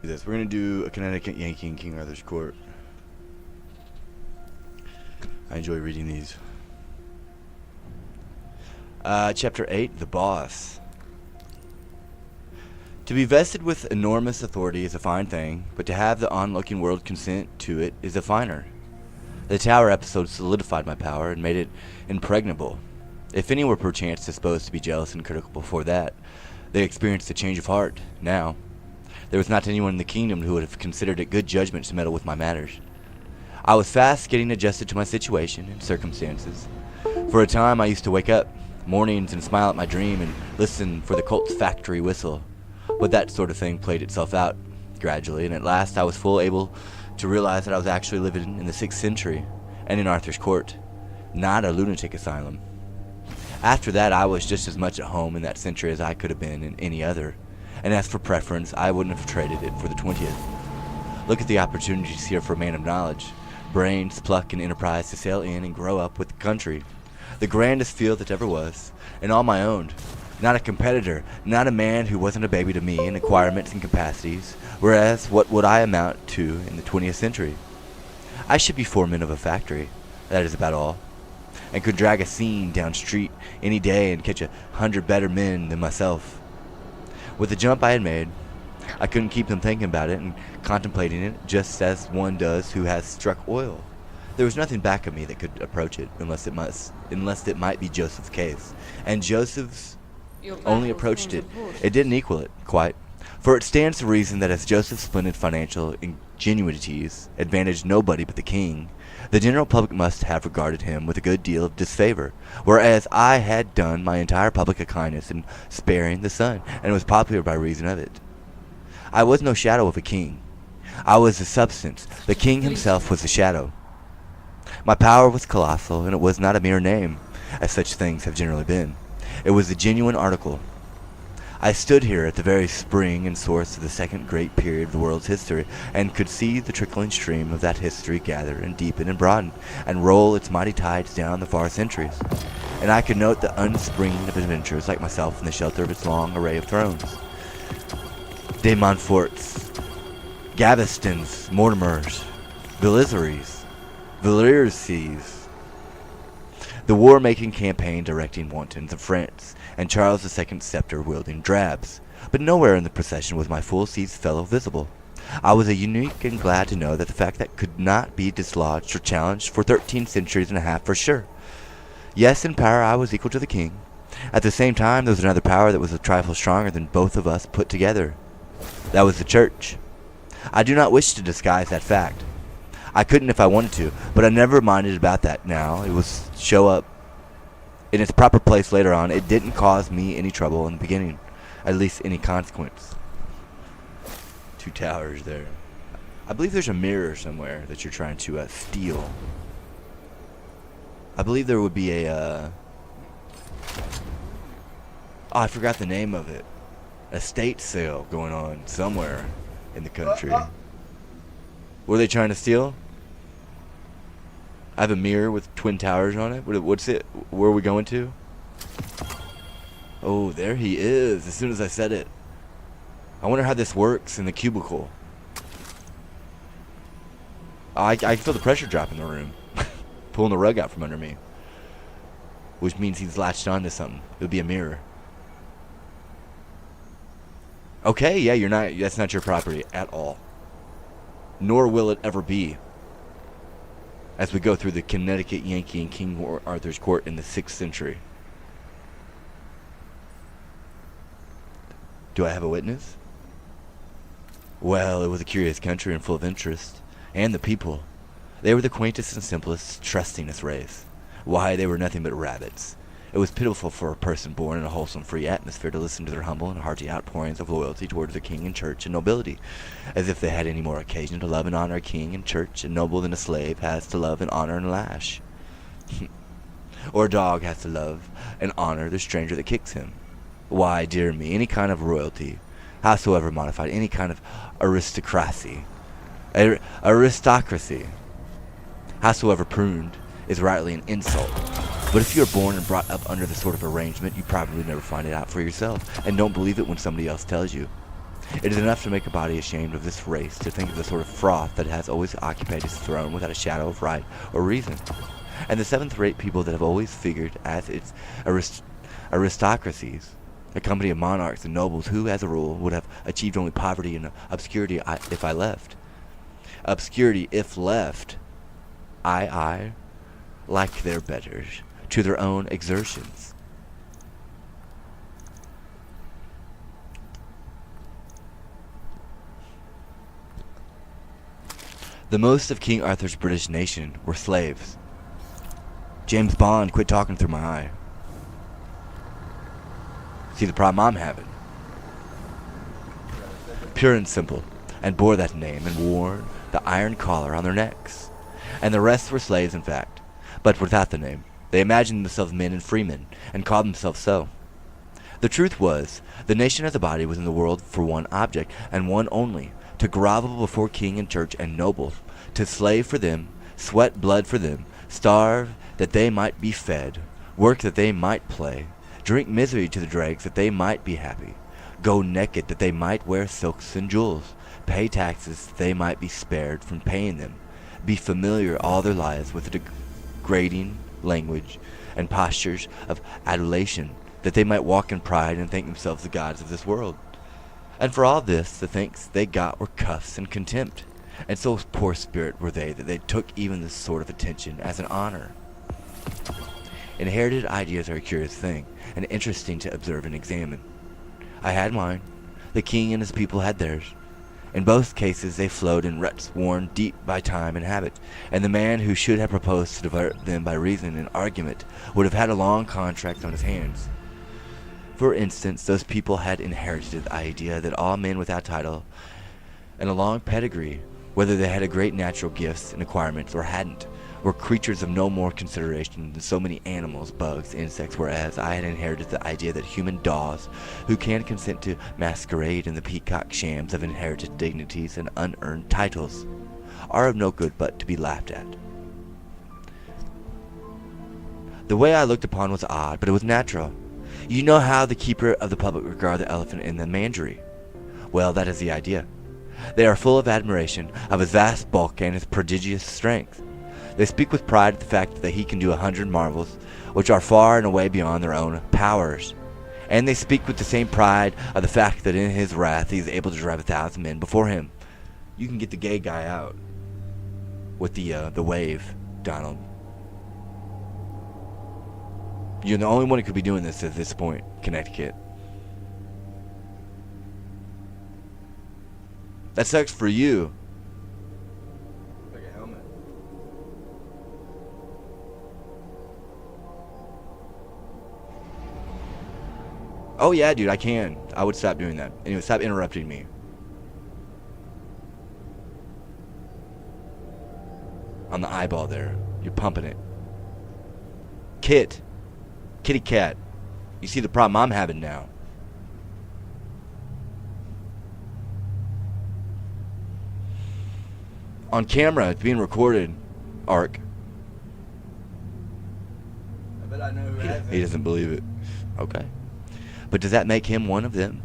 do this. We're going to do a Connecticut Yankee in King Arthur's Court. I enjoy reading these. Chapter 8, The Boss. To be vested with enormous authority is a fine thing, but to have the onlooking world consent to it is a finer. The Tower episode solidified my power and made it impregnable. If any were perchance disposed to be jealous and critical before that, they experienced a change of heart. Now, there was not anyone in the kingdom who would have considered it good judgment to meddle with my matters. I was fast getting adjusted to my situation and circumstances. For a time I used to wake up mornings and smile at my dream and listen for the Colt's factory whistle. But that sort of thing played itself out gradually, and at last I was full able to realize that I was actually living in the 6th century and in Arthur's Court, not a lunatic asylum. After that, I was just as much at home in that century as I could have been in any other, and as for preference, I wouldn't have traded it for the 20th. Look at the opportunities here for a man of knowledge, brains, pluck, and enterprise to sail in and grow up with the country. The grandest field that ever was, and all my own. Not a competitor, not a man who wasn't a baby to me in acquirements and capacities, whereas what would I amount to in the 20th century? I should be foreman of a factory, that is about all, and could drag a scene down street any day and catch 100 better men than myself. With the jump I had made, I couldn't keep them thinking about it and contemplating it just as one does who has struck oil. There was nothing back of me that could approach it unless it might be Joseph's case, and Joseph's only approached it. It didn't equal it, quite. For it stands to reason that as Joseph's splendid financial ingenuities advantaged nobody but the king, the general public must have regarded him with a good deal of disfavor, whereas I had done my entire public a kindness in sparing the son, and was popular by reason of it. I was no shadow of a king. I was the substance. The king himself was the shadow. My power was colossal, and it was not a mere name, as such things have generally been. It was a genuine article. I stood here at the very spring and source of the second great period of the world's history, and could see the trickling stream of that history gather and deepen and broaden, and roll its mighty tides down the far centuries. And I could note the unspringing of adventurers like myself in the shelter of its long array of thrones. De Montforts, Gavestons, Mortimers, Villeries, the war-making campaign directing wantons of France, and Charles II's scepter wielding drabs. But nowhere in the procession was my full-seized fellow visible. I was unique and glad to know that the fact that could not be dislodged or challenged for 13 centuries and a half for sure. Yes, in power I was equal to the king. At the same time, there was another power that was a trifle stronger than both of us put together. That was the church. I do not wish to disguise that fact. I couldn't if I wanted to, but I never minded about that now. It was show up in its proper place later on. It didn't cause me any trouble in the beginning, at least any consequence. 2 towers there. I believe there's a mirror somewhere that you're trying to steal. I believe there would be a oh, I forgot the name of it. Estate sale going on somewhere in the country. What are they trying to steal? I have a mirror with twin towers on it. What's it? Where are we going to? Oh, there he is. As soon as I said it. I wonder how this works in the cubicle. I feel the pressure drop in the room. Pulling the rug out from under me. Which means he's latched onto something. It would be a mirror. Okay, yeah, that's not your property at all. Nor will it ever be. As we go through the Connecticut Yankee in King Arthur's Court in the 6th century. Do I have a witness? Well, it was a curious country and full of interest. And the people. They were the quaintest and simplest, trustingest race. Why, they were nothing but rabbits. It was pitiful for a person born in a wholesome, free atmosphere to listen to their humble and hearty outpourings of loyalty towards the king and church and nobility, as if they had any more occasion to love and honor a king and church and noble than a slave has to love and honor and lash. Or a dog has to love and honor the stranger that kicks him. Why, dear me, any kind of royalty, howsoever modified, any kind of aristocracy, howsoever pruned, is rightly an insult. But if you're born and brought up under this sort of arrangement, you probably never find it out for yourself, and don't believe it when somebody else tells you. It is enough to make a body ashamed of this race to think of the sort of froth that has always occupied its throne without a shadow of right or reason, and the seventh-rate people that have always figured as its aristocracies, a company of monarchs and nobles who, as a rule, would have achieved only poverty and obscurity if I left. Obscurity if left. I, like their betters, to their own exertions. The most of King Arthur's British nation were slaves. James Bond quit talking through my eye. See the problem I'm having? Pure and simple, and bore that name and wore the iron collar on their necks. And the rest were slaves, in fact, but without the name. They imagined themselves men and freemen, and called themselves so. The truth was, the nation as a body was in the world for one object, and one only, to grovel before king and church and noble, to slave for them, sweat blood for them, starve that they might be fed, work that they might play, drink misery to the dregs that they might be happy, go naked that they might wear silks and jewels, pay taxes that they might be spared from paying them, be familiar all their lives with the degrading language and postures of adulation, that they might walk in pride and think themselves the gods of this world. And for all this, the thanks they got were cuffs and contempt, and so poor spirit were they that they took even this sort of attention as an honor. Inherited ideas are a curious thing, and interesting to observe and examine. I had mine. The king and his people had theirs. In both cases they flowed in ruts worn deep by time and habit, and the man who should have proposed to divert them by reason and argument would have had a long contract on his hands. For instance, those people had inherited the idea that all men without title and a long pedigree, whether they had a great natural gifts and acquirements or hadn't, were creatures of no more consideration than so many animals, bugs, insects, whereas I had inherited the idea that human daws, who can consent to masquerade in the peacock shams of inherited dignities and unearned titles, are of no good but to be laughed at. The way I looked upon was odd, but it was natural. You know how the keeper of the public regard the elephant in the menagerie. Well, that is the idea. They are full of admiration of his vast bulk and his prodigious strength. They speak with pride of the fact that he can do 100 marvels, which are far and away beyond their own powers. And they speak with the same pride of the fact that in his wrath he is able to drive 1,000 men before him. You can get the gay guy out with the wave, Donald. You're the only one who could be doing this at this point, Connecticut. That sucks for you. Like a helmet. Oh yeah, dude, I can. I would stop doing that. Anyway, stop interrupting me. On the eyeball there. You're pumping it. Kitty cat. You see the problem I'm having now. On camera, it's being recorded, Ark. I bet I know who has it. He doesn't believe it. Okay. But does that make him one of them?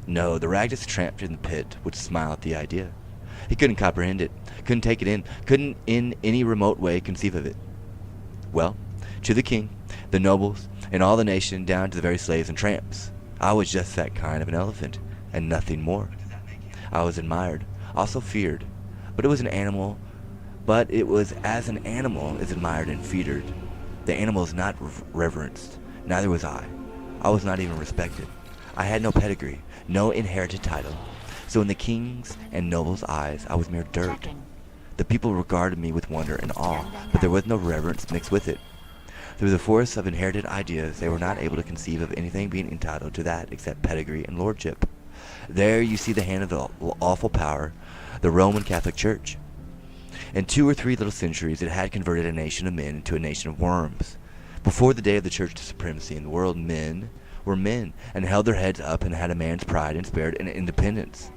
No, the raggedest tramp in the pit would smile at the idea. He couldn't comprehend it, couldn't take it in, couldn't in any remote way conceive of it. Well, to the king, the nobles, and all the nation, down to the very slaves and tramps, I was just that kind of an elephant, and nothing more. I was admired, also feared, but it was as an animal is admired and feared. The animal is not reverenced, neither was I. I was not even respected. I had no pedigree, no inherited title, so in the king's and nobles' eyes I was mere dirt. The people regarded me with wonder and awe, but there was no reverence mixed with it. Through the force of inherited ideas, they were not able to conceive of anything being entitled to that except pedigree and lordship. There you see the hand of the awful power, the Roman Catholic Church. In 2 or 3 little centuries, it had converted a nation of men into a nation of worms. Before the day of the church supremacy in the world, men were men, and held their heads up and had a man's pride and spirit and independence.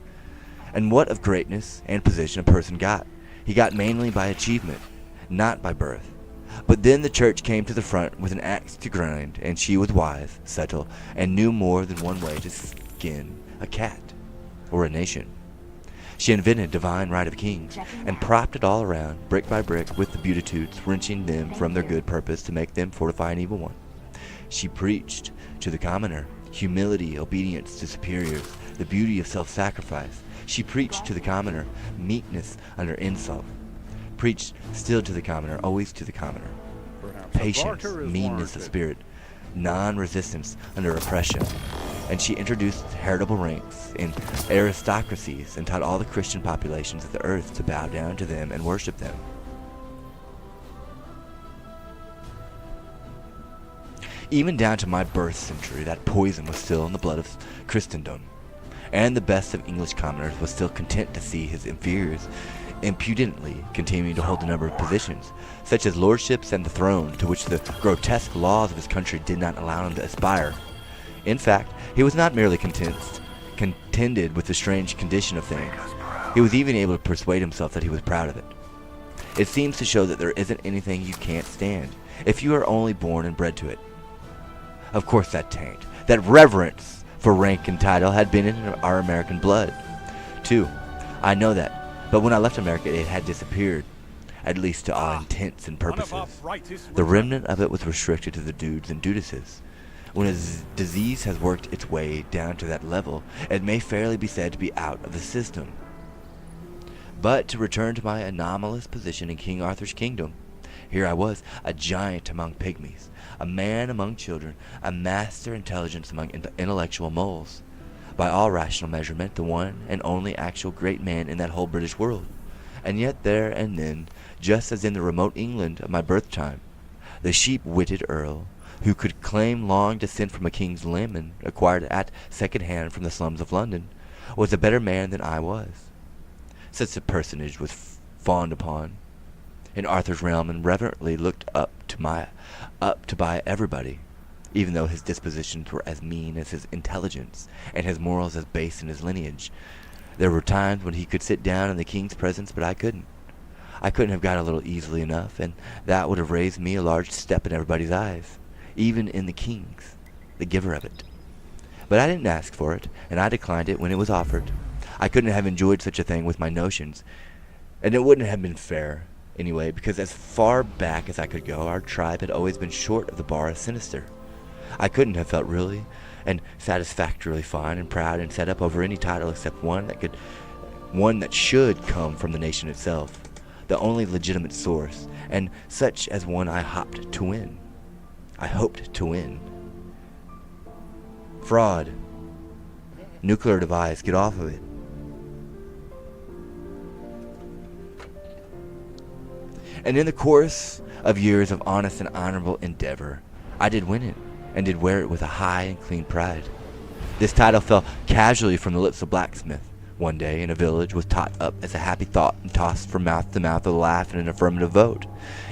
And what of greatness and position a person got? He got mainly by achievement, not by birth. But then the church came to the front with an axe to grind, and she was wise, subtle, and knew more than one way to skin a cat. or a nation. She invented divine right of kings and propped it all around, brick by brick, with the beatitudes, wrenching them from their good purpose to make them fortify an evil one. She preached to the commoner humility, obedience to superiors, the beauty of self-sacrifice. She preached to the commoner meekness under insult. Preached still to the commoner, always to the commoner. Patience, meanness of spirit, non-resistance under oppression. And she introduced heritable ranks in aristocracies and taught all the Christian populations of the earth to bow down to them and worship them. Even down to my birth century, that poison was still in the blood of Christendom, and the best of English commoners was still content to see his inferiors impudently continuing to hold a number of positions, such as lordships and the throne, to which the grotesque laws of his country did not allow him to aspire. In fact, he was not merely contented with the strange condition of things. He was even able to persuade himself that he was proud of it. It seems to show that there isn't anything you can't stand, if you are only born and bred to it. Of course that taint, that reverence for rank and title had been in our American blood, too. I know that. But when I left America, it had disappeared, at least to all intents and purposes. The remnant of it was restricted to the dudes and dudesses. When a disease has worked its way down to that level, it may fairly be said to be out of the system. But to return to my anomalous position in King Arthur's kingdom, here I was, a giant among pygmies, a man among children, a master intelligence among intellectual moles. By all rational measurement, the one and only actual great man in that whole British world. And yet there and then, just as in the remote England of my birth time, the sheep-witted earl, who could claim long descent from a king's leman acquired at second hand from the slums of London, was a better man than I was. Such a personage was fawned upon in Arthur's realm and reverently looked up to by everybody, even though his dispositions were as mean as his intelligence, and his morals as base in his lineage. There were times when he could sit down in the king's presence, but I couldn't. I couldn't have got a little easily enough, and that would have raised me a large step in everybody's eyes, even in the king's, the giver of it. But I didn't ask for it, and I declined it when it was offered. I couldn't have enjoyed such a thing with my notions, and it wouldn't have been fair, anyway, because as far back as I could go, our tribe had always been short of the bar of sinister. I couldn't have felt really and satisfactorily fine and proud and set up over any title except one that should come from the nation itself, the only legitimate source, and such as one I hoped to win. Fraud. Nuclear device, get off of it. And in the course of years of honest and honorable endeavor, I did win it, and did wear it with a high and clean pride. This title fell casually from the lips of blacksmith one day in a village, was taught up as a happy thought and tossed from mouth to mouth with a laugh and an affirmative vote.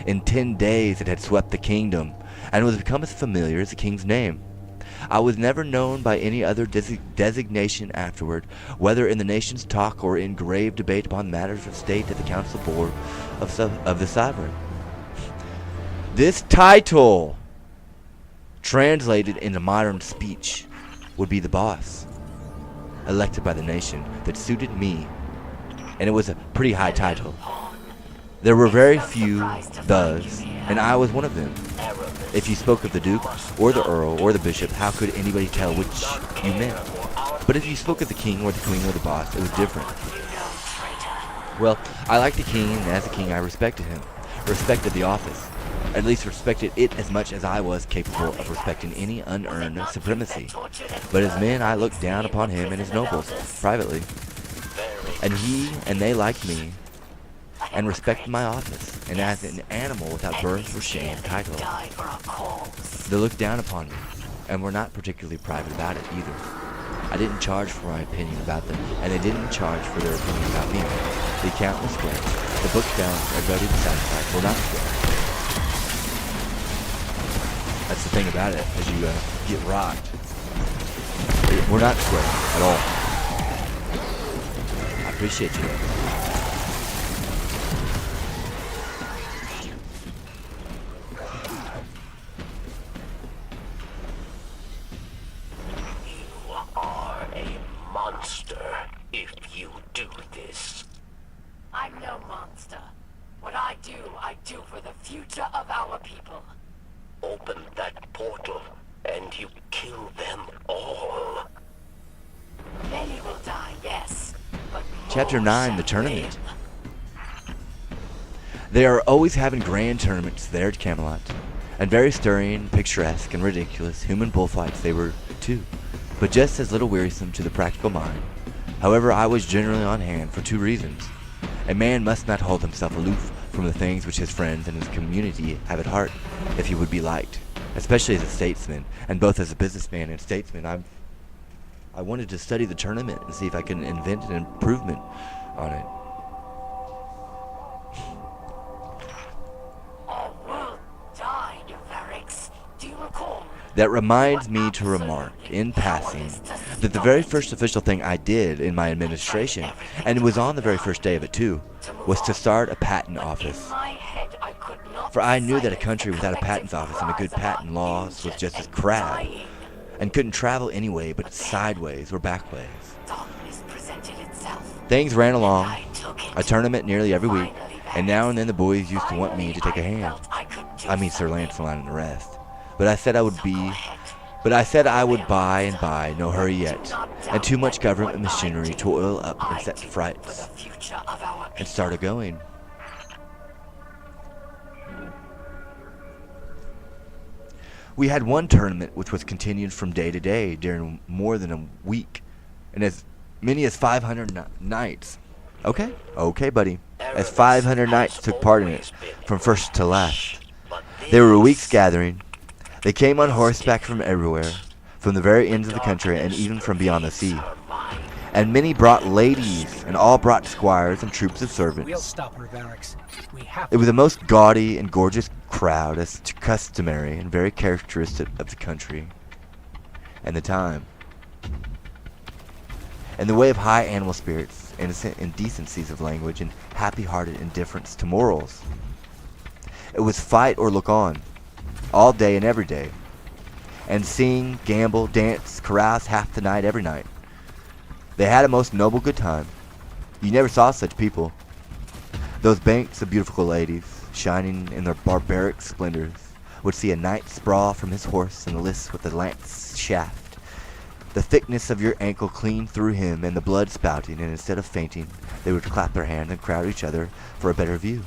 In 10 days it had swept the kingdom, and was become as familiar as the king's name. I was never known by any other designation afterward, whether in the nation's talk or in grave debate upon matters of state at the council board of the sovereign. This title, translated into modern speech, would be the boss, elected by the nation, that suited me, and it was a pretty high title. There were very few thus, and I was one of them. If you spoke of the duke, or the earl, or the bishop, how could anybody tell which you meant? But if you spoke of the king, or the queen, or the boss, it was different. Well, I liked the king, and as a king I respected him, respected the office. At least respected it as much as I was capable of respecting any unearned supremacy. But as men, I looked down upon him and his nobles, privately. And they liked me, and respected my office, and as an animal without birth or shame title. They looked down upon me, and were not particularly private about it either. I didn't charge for my opinion about them, and they didn't charge for their opinion about me. The account was square. The books balanced, everybody was satisfied. We're not square. That's the thing about it, as you get rocked. We're not square at all. I appreciate you though. You are a monster, Chapter 9, The Tournament. They are always having grand tournaments there at Camelot, and very stirring, picturesque, and ridiculous human bullfights they were too, but just as little wearisome to the practical mind. However, I was generally on hand for two reasons. A man must not hold himself aloof from the things which his friends and his community have at heart, if he would be liked, especially as a statesman, and both as a businessman and statesman. I wanted to study the tournament and see if I could invent an improvement on it. That reminds me to remark, in passing, that the very first official thing I did in my administration, and it was on the very first day of it too, was to start a patent office. For I knew that a country without a patent office and a good patent laws was just as crab, and couldn't travel anyway but sideways or backways. Things ran along, a tournament nearly every week, and now and then the boys used to want me to take a hand. I mean Sir Lancelot and the rest. But I said I would by and by, no hurry yet, and too much government machinery to oil up and set to frights, and started going. We had one tournament which was continued from day to day during more than a week, and as many as 500 knights. Okay, buddy. As 500 knights took part in it, from first to last. They were a week's gathering. They came on horseback from everywhere, from the very ends of the country and even from beyond the sea. And many brought ladies, and all brought squires and troops of servants. We'll stop her, Varix. It was a most gaudy and gorgeous crowd, as customary and very characteristic of the country and the time. In the way of high animal spirits, innocent indecencies of language, and happy-hearted indifference to morals. It was fight or look on, all day and every day, and sing, gamble, dance, carouse half the night every night. They had a most noble good time. You never saw such people. Those banks of beautiful ladies, shining in their barbaric splendors, would see a knight sprawl from his horse and lists with a lance shaft, the thickness of your ankle clean through him and the blood spouting, and instead of fainting, they would clap their hands and crowd each other for a better view.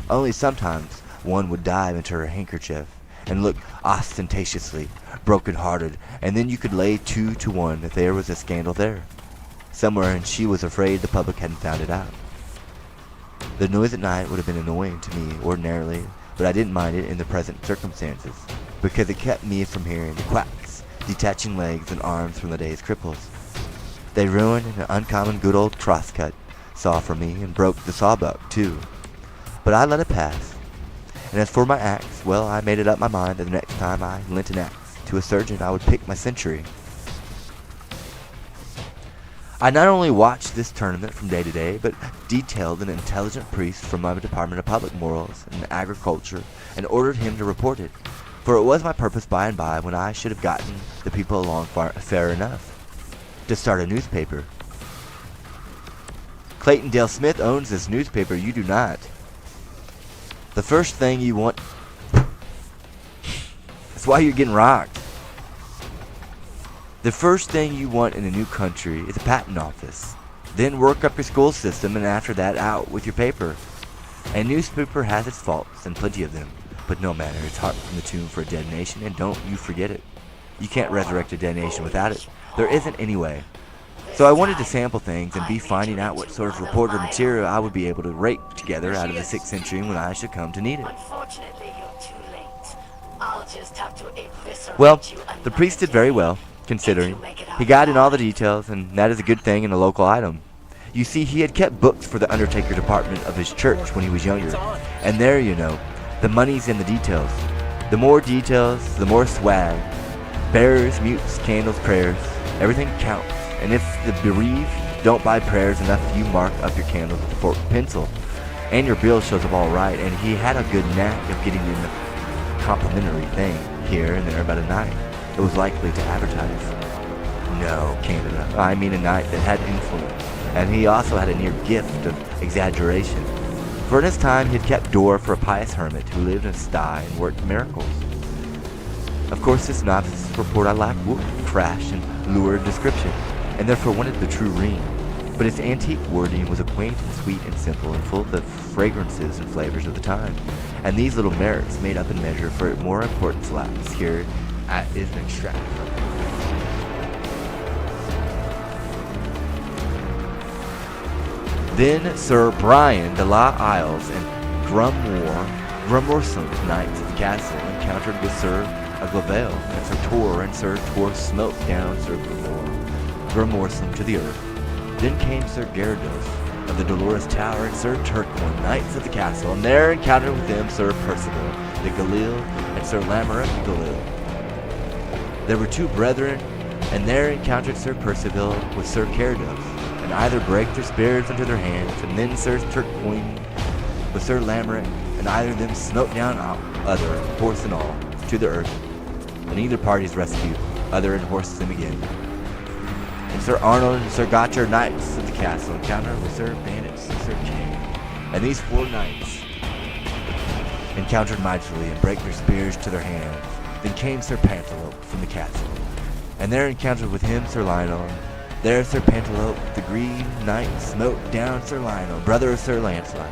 Only sometimes one would dive into her handkerchief and look ostentatiously broken-hearted, and then you could lay 2 to 1 that there was a scandal there somewhere, and she was afraid the public hadn't found it out. The noise at night would have been annoying to me ordinarily, but I didn't mind it in the present circumstances, because it kept me from hearing the quacks, detaching legs and arms from the day's cripples. They ruined an uncommon good old crosscut saw for me, and broke the sawbuck too, but I let it pass. And as for my axe, well, I made it up my mind that the next time I lent an axe to a surgeon, I would pick my century. I not only watched this tournament from day to day, but detailed an intelligent priest from my Department of Public Morals and Agriculture and ordered him to report it, for it was my purpose by and by, when I should have gotten the people along fair enough, to start a newspaper. Clayton Dale Smith owns this newspaper, you do not. The first thing you want... That's why you're getting rocked. The first thing you want in a new country is a patent office. Then work up your school system, and after that out with your paper. A newspaper has its faults, and plenty of them. But no matter, it's hot from the tomb for a dead nation, and don't you forget it. You can't resurrect a dead nation without it. There isn't any way. So I wanted to sample things and be finding out what sort of reporter material I would be able to rake together out of the 6th century when I should come to need it. Well, the priest did very well, considering. He got in all the details, and that is a good thing in a local item. You see, he had kept books for the undertaker department of his church when he was younger, and there, you know, the money's in the details. The more details, the more swag. Bearers, mutes, candles, prayers, everything counts. And if the bereaved don't buy prayers enough, you mark up your candles with a forked pencil. And your bill shows up all right, and he had a good knack of getting in the complimentary thing here and there about a night that was likely to advertise. No, Canada. I mean a night that had influence. And he also had a near gift of exaggeration. For in his time he had kept door for a pious hermit who lived in a sty and worked miracles. Of course, this novice report I lacked whoop, crash, and lurid description, and therefore wanted the true ring. but its antique wording was a quaint and sweet and simple and full of the fragrances and flavors of the time. And these little merits made up in measure for more important slaps. Here is an extract from it. Then Sir Brian de la Isles and Grumorsum, knights of the castle, encountered with Sir Aglavale and Sir Tor, and Sir Tor smote down Sir Grumorsum to the earth. Then came Sir Gyarados of the Dolorous Tower and Sir Turquoise, knights of the castle, and there encountered with them Sir Percival de Galil and Sir Lamorak de Galil. There were two brethren, and there encountered Sir Percival with Sir Gyarados, and either brake their spears into their hands, and then Sir Turquoise with Sir Lamorak, and either of them smote down other, horse and all, to the earth, and either parties rescued other and horsed them again. And Sir Arnold and Sir Gotcher, knights of the castle, encountered with Sir Bandits and Sir King. And these four knights encountered mightily and brake their spears to their hands. Then came Sir Pantalope from the castle, and there encountered with him Sir Lionel. There Sir Pantalope, the Green Knight, smote down Sir Lionel, brother of Sir Lancelot.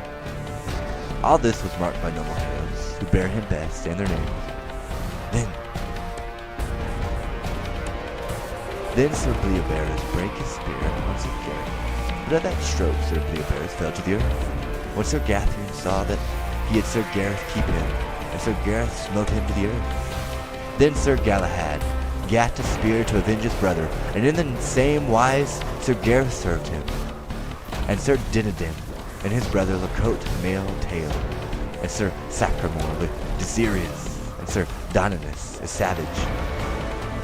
All this was marked by noble heroes, who bare him best, and their names. Then Sir Bleoberis brake his spear upon Sir Gareth, but at that stroke Sir Bleoberis fell to the earth. When Sir Gathrion saw that he had Sir Gareth keep him, and Sir Gareth smote him to the earth. Then Sir Galahad gat a spear to avenge his brother, and in the same wise Sir Gareth served him. And Sir Dinadan and his brother Lacote Mail Tail, and Sir Sacramore with Desirius, and Sir Donanus a savage.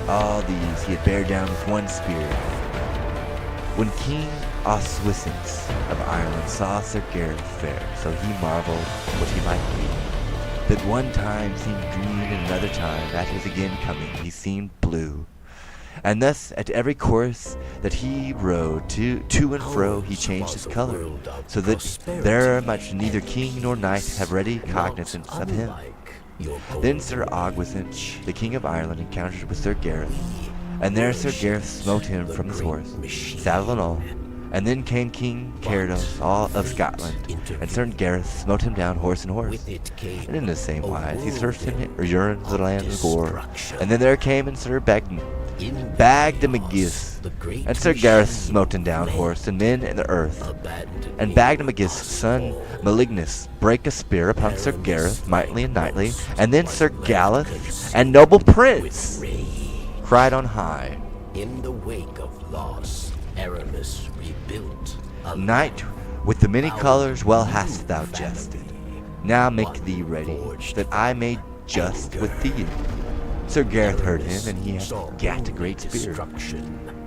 All these he had bare down with one spear. When King Oswisance of Ireland saw Sir Gareth fair, so he marvelled what he might be. That one time seemed green, and another time at his again coming he seemed blue. And thus at every course that he rode to and fro he changed his color, so that there might neither king nor knight have ready cognizance of him. Then Sir Ogwisance, the King of Ireland, encountered with Sir Gareth, and there Sir Gareth smote him from his horse, saddle and all. And then came King Carados all of Scotland, and Sir Gareth smote him down horse and horse. And in the same wise he searched him urine the land of Gore. And then there came in Sir Bagdemagus, and Sir Gareth smote him down horse and men in the earth. And Bagdemagus' son Malignus brake a spear upon Sir Gareth mightily and knightly. And then Sir Galeth and noble prince cried on high, In the wake of loss, Aramis rebuilt. Knight with the many colors, well hast thou jested. Now make thee ready, that I may just with thee. Sir Gareth heard him, and he gat a great spear.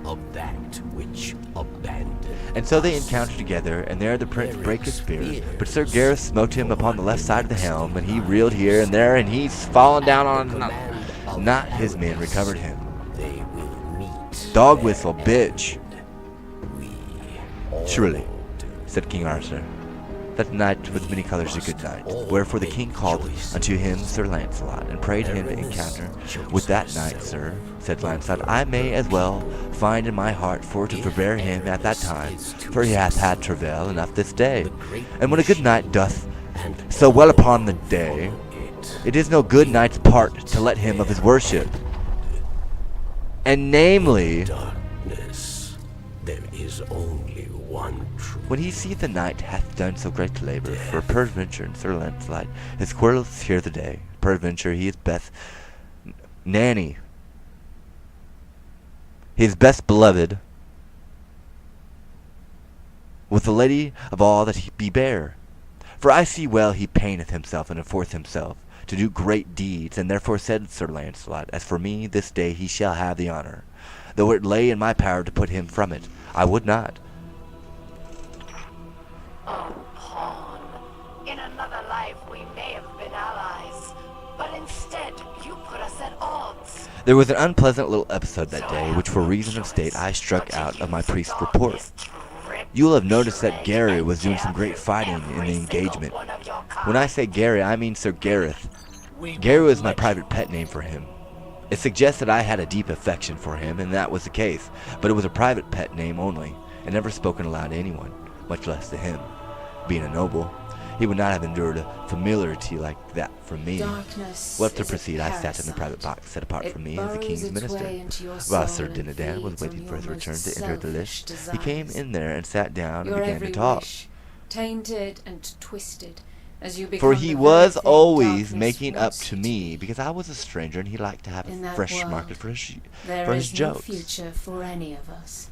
Of that which abandoned. And so they encountered together, and there the prince brake his spear. But Sir Gareth smote him upon the left side of the helm, and he reeled here and there, and he's fallen down on not his men recovered him. They will meet. Dog whistle, bitch. Surely, said King Arthur, that knight with many colors is a good knight. Wherefore the king called unto him Sir Lancelot, and prayed him to encounter with that knight. Sir, said Lancelot, I may as well find in my heart for to forbear him at that time, for he hath had travail enough this day. And when a good knight doth so well upon the day, it is no good knight's part to let him of his worship. And namely, Darkness, there is only one truth. when he seeth the knight hath done so great labour, for peradventure in Sir Lancelot his quarrel is here the day, peradventure he is best nanny, his best beloved, with the lady of all that he be bare. For I see well he paineth himself and enforceth himself to do great deeds, and therefore said Sir Lancelot, as for me, this day he shall have the honour. Though it lay in my power to put him from it, I would not. Oh, Pawn, in another life we may have been allies, but instead you put us at odds. There was an unpleasant little episode that day, which for reason of state I struck out of my priest's report. You will have noticed that Gary was doing some great fighting in the engagement. When I say Gary, I mean Sir Gareth. Gary was my private pet name for him. It suggests that I had a deep affection for him, and that was the case, but it was a private pet name only. and never spoken aloud to anyone, much less to him. Being a noble, he would not have endured a familiarity like that from me. Well, to proceed, I sat in a private box set apart from me as the king's minister. While Sir Dinadan was waiting for his return to enter the list, he came in there and sat down and began to talk. Tainted and twisted, as you For he was always making up to me because I was a stranger and he liked to have a fresh market for his jokes. There is no future for any of us.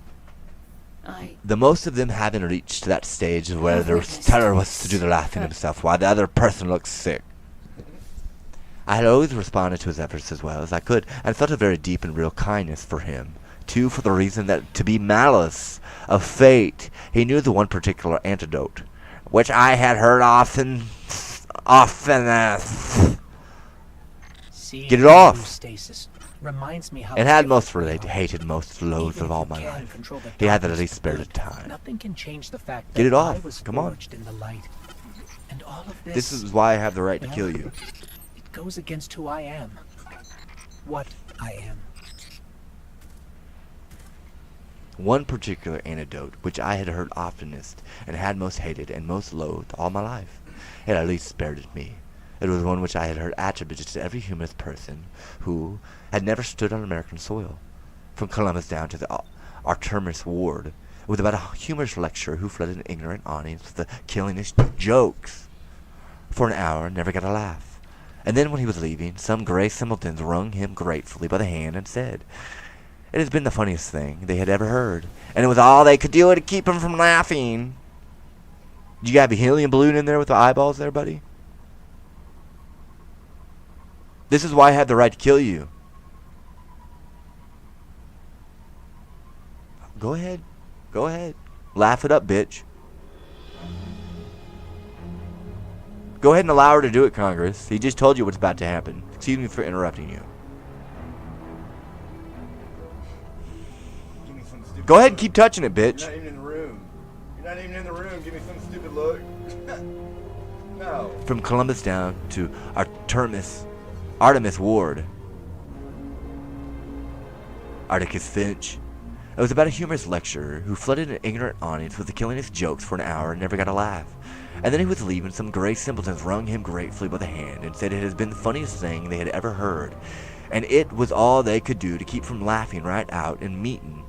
The most of them haven't reached that stage where the teller was to do the laughing himself while the other person looks sick. I had always responded to his efforts as well as I could, and felt a very deep and real kindness for him, too, for the reason that to be malice of fate, he knew the one particular antidote, which I had heard oftenest. Get it off! Stasis reminds me how and had most hated, most loathed of all my life. He had at least spared it time. Nothing can change the fact Get it that off. I was Come on. forged in the light. And all of This is why I have the right to kill you. It goes against who I am. What I am. One particular antidote, which I had heard oftenest, and had most hated and most loathed all my life, had at least spared it me. It was one which I had heard attributed to every humorous person who had never stood on American soil, from Columbus down to the Artemis Ward. It was about a humorous lecturer who flooded an ignorant audience with the killingest jokes. For an hour, never got a laugh. And then when he was leaving, some gray simpletons wrung him gratefully by the hand and said, it has been the funniest thing they had ever heard, and it was all they could do to keep him from laughing. Did you have a helium balloon in there with the eyeballs there, buddy? This is why I had the right to kill you. Go ahead. Go ahead. Laugh it up, bitch. Go ahead and allow her to do it, Congress. He just told you what's about to happen. Excuse me for interrupting you. Give me some stupid Go ahead and look. keep touching it, bitch. You're not even in the room. You're not even in the room. Give me some stupid look. No. From Columbus down to Artemis Ward. Articus Finch. It was about a humorous lecturer who flooded an ignorant audience with the killingest jokes for an hour and never got a laugh. And then he was leaving, some gray simpletons wrung him gratefully by the hand and said it had been the funniest thing they had ever heard, and it was all they could do to keep from laughing right out and meeting.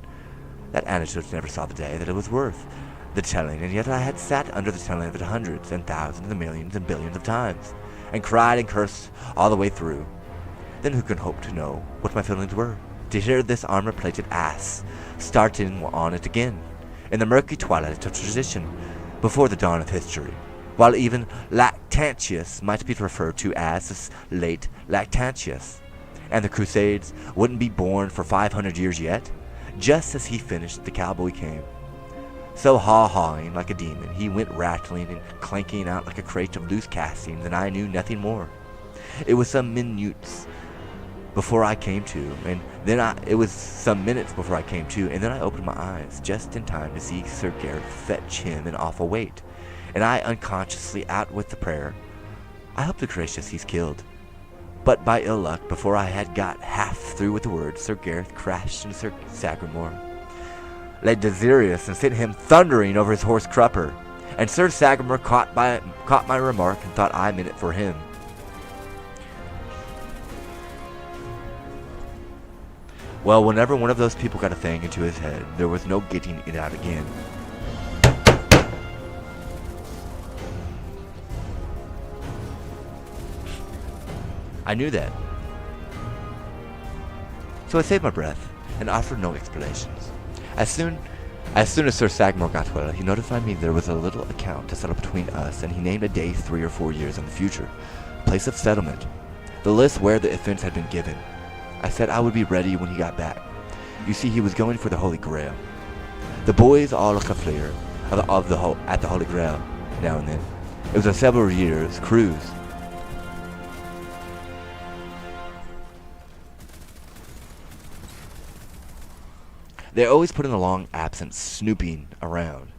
That anecdote never saw the day that it was worth the telling, and yet I had sat under the telling of it hundreds and thousands and millions and billions of times, and cried and cursed all the way through. Then who can hope to know what my feelings were? To hear this armor-plated ass starting on it again, in the murky twilight of tradition, before the dawn of history, while even Lactantius might be referred to as late Lactantius, and the Crusades wouldn't be born for 500 years yet. Just as he finished, the cowboy came. So haw-hawing like a demon, he went rattling and clanking out like a crate of loose castings, and I knew nothing more. It was some minutes before I came to, and then it was some minutes before I came to, and then I opened my eyes just in time to see Sir Gareth fetch him an awful weight, and I unconsciously out with the prayer, I hope the gracious he's killed. But by ill luck, before I had got half through with the words, Sir Gareth crashed into Sir Sagramore, lay desirous, and sent him thundering over his horse Crupper, and Sir Sagramore caught my remark and thought I meant it for him. Well, whenever one of those people got a thing into his head, there was no getting it out again. I knew that. So I saved my breath and offered no explanations. As soon as Sir Sagramore got well, he notified me there was a little account to settle between us, and he named a day 3 or 4 years in the future, place of settlement, the list where the offense had been given. I said I would be ready when he got back. You see, he was going for the Holy Grail. The boys all look affair at the Holy Grail now and then. It was a several years cruise. They always put in a long absence snooping around,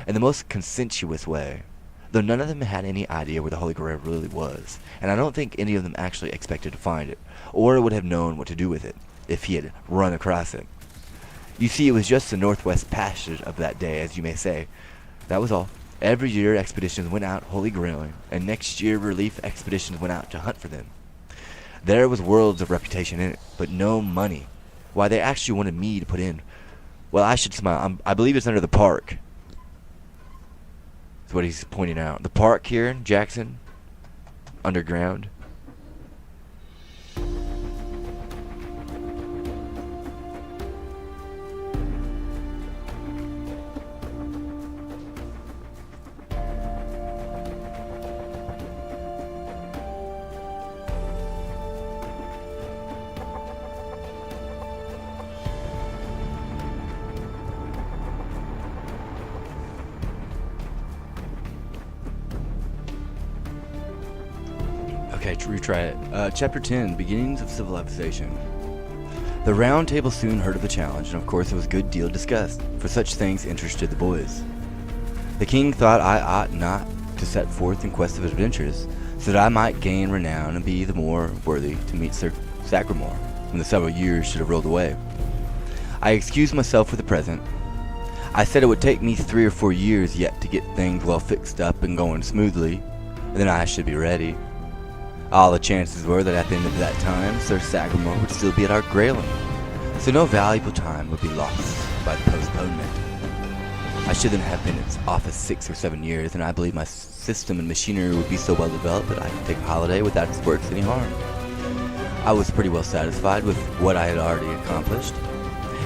in the most conscientious way, though none of them had any idea where the Holy Grail really was, and I don't think any of them actually expected to find it, or would have known what to do with it, if he had run across it. You see, it was just the Northwest Passage of that day, as you may say. That was all. Every year, expeditions went out holy grailing, and next year, relief expeditions went out to hunt for them. There was worlds of reputation in it, but no money. Why, they actually wanted me to put in. Well, I should smile. I believe it's under the park. That's what he's pointing out. The park here in Jackson, underground. Okay, retry it. Chapter 10, Beginnings of Civilization. The round table soon heard of the challenge, and of course it was a good deal discussed, for such things interested the boys. The king thought I ought not to set forth in quest of adventures, so that I might gain renown and be the more worthy to meet Sir Sagramore when the several years should have rolled away. I excused myself for the present. I said it would take me 3 or 4 years yet to get things well fixed up and going smoothly, and then I should be ready. All the chances were that at the end of that time, Sir Sagramore would still be at our grailing, so no valuable time would be lost by the postponement. I should then have been in its office 6 or 7 years, and I believe my system and machinery would be so well developed that I could take a holiday without its works any harm. I was pretty well satisfied with what I had already accomplished.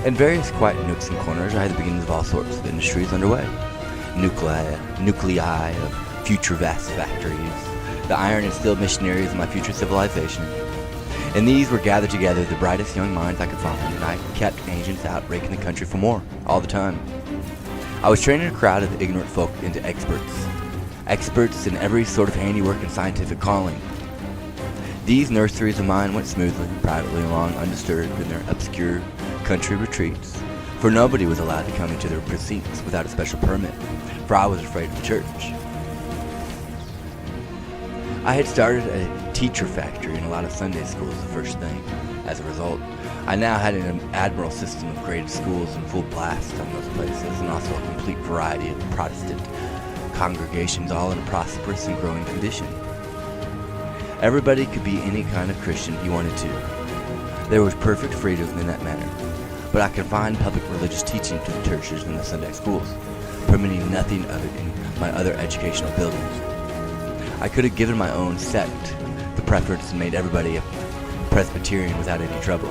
In various quiet nooks and corners, I had the beginnings of all sorts of industries underway. Nuclei of future vast factories, the iron and steel missionaries of my future civilization. In these were gathered together the brightest young minds I could find, and I kept agents out raking the country for more, all the time. I was training a crowd of ignorant folk into experts in every sort of handiwork and scientific calling. These nurseries of mine went smoothly and privately along undisturbed in their obscure country retreats, for nobody was allowed to come into their precincts without a special permit, for I was afraid of the church. I had started a teacher factory in a lot of Sunday schools the first thing. As a result, I now had an admirable system of graded schools in full blast on those places, and also a complete variety of Protestant congregations, all in a prosperous and growing condition. Everybody could be any kind of Christian he wanted to. There was perfect freedom in that matter, but I confined public religious teaching to the churches and the Sunday schools, permitting nothing of it in my other educational buildings. I could have given my own sect the preference and made everybody a Presbyterian without any trouble,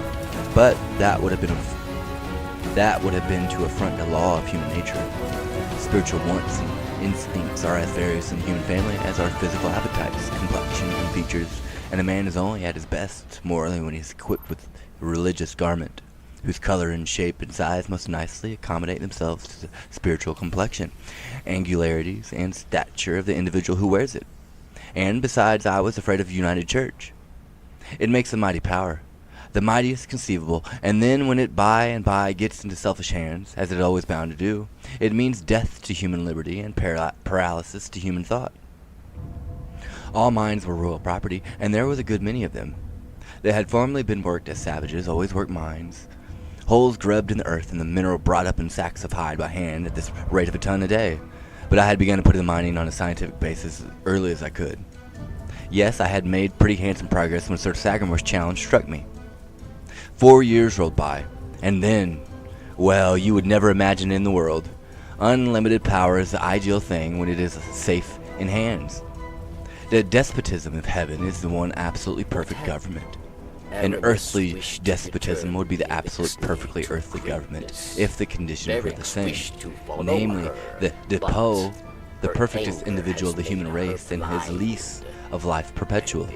but that would have been to affront the law of human nature. Spiritual wants and instincts are as various in the human family as are physical appetites, complexion, and features, and a man is only at his best morally when he is equipped with a religious garment, whose color and shape and size must nicely accommodate themselves to the spiritual complexion, angularities, and stature of the individual who wears it. And besides, I was afraid of a united church. It makes a mighty power, the mightiest conceivable, and then when it by and by gets into selfish hands, as it always bound to do, it means death to human liberty and paralysis to human thought. All mines were royal property, and there was a good many of them. They had formerly been worked as savages always work mines, holes grubbed in the earth and the mineral brought up in sacks of hide by hand at this rate of a ton a day. But I had begun to put the mining on a scientific basis as early as I could. Yes, I had made pretty handsome progress when Sir Sagramore's challenge struck me. 4 years rolled by, and then, well, you would never imagine in the world. Unlimited power is the ideal thing when it is safe in hands. The despotism of heaven is the one absolutely perfect government. An earthly despotism would be the absolute perfectly earthly government if the conditions were the same, namely the depot, the perfectest individual of the human race, and his lease of life perpetual.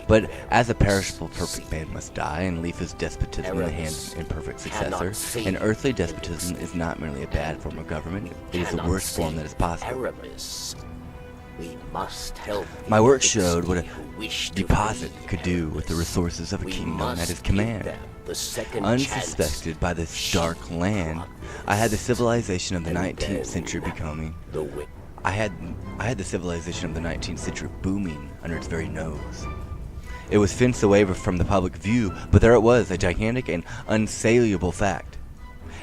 But as a perishable perfect man must die and leave his despotism in the hands of an imperfect successor, an earthly despotism is not merely a bad form of government, it is the worst form that is possible. My work showed what a deposit could do with the resources of a kingdom at his command. Unsuspected by this dark land, I had the civilization of the 19th century becoming. I had the civilization of the 19th century booming under its very nose. It was fenced away from the public view, but there it was, a gigantic and unsaleable fact.